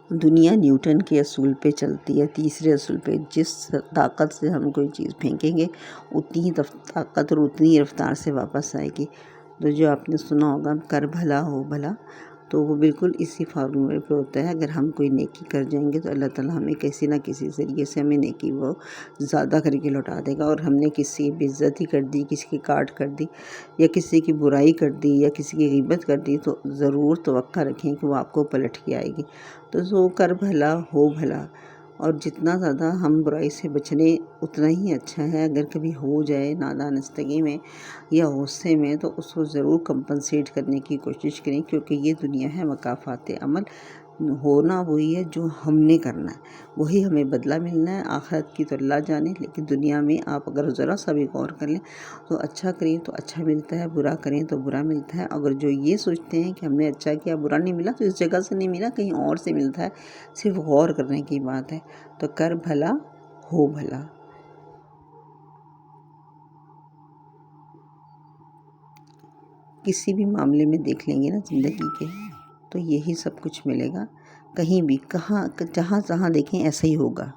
دنیا نیوٹن کے اصول پہ چلتی ہے، تیسرے اصول پہ۔ جس طاقت سے ہم کوئی چیز پھینکیں گے اتنی ہی طاقت اور اتنی ہی رفتار سے واپس آئے گی۔ تو جو آپ نے سنا ہوگا کر بھلا ہو بھلا، تو وہ بالکل اسی فارمولے پہ ہوتا ہے۔ اگر ہم کوئی نیکی کر جائیں گے تو اللہ تعالیٰ ہمیں کسی نہ کسی ذریعے سے ہمیں نیکی وہ زیادہ کر کے لوٹا دے گا۔ اور ہم نے کسی کی بے عزتی کر دی، کسی کی کاٹ کر دی، یا کسی کی برائی کر دی، یا کسی کی غیبت کر دی، تو ضرور توقع رکھیں کہ وہ آپ کو پلٹ کے آئے گی۔ تو سو کر بھلا ہو بھلا، اور جتنا زیادہ ہم برائی سے بچنے اتنا ہی اچھا ہے۔ اگر کبھی ہو جائے نادانستگی میں یا غصے میں تو اس کو ضرور کمپنسیٹ کرنے کی کوشش کریں، کیونکہ یہ دنیا ہے مکافات عمل۔ ہونا وہی ہے جو ہم نے کرنا ہے، وہی ہمیں بدلہ ملنا ہے۔ آخرت کی تو اللہ جانے، لیکن دنیا میں آپ اگر ذرا سا بھی غور کر لیں تو اچھا کریں تو اچھا ملتا ہے، برا کریں تو برا ملتا ہے۔ اگر جو یہ سوچتے ہیں کہ ہم نے اچھا کیا برا نہیں ملا، تو اس جگہ سے نہیں ملا، کہیں اور سے ملتا ہے۔ صرف غور کرنے کی بات ہے۔ تو کر بھلا ہو بھلا۔ کسی بھی معاملے میں دیکھ لیں گے نا زندگی کے، تو یہی سب کچھ ملے گا۔ کہیں بھی جہاں دیکھیں ایسا ہی ہوگا۔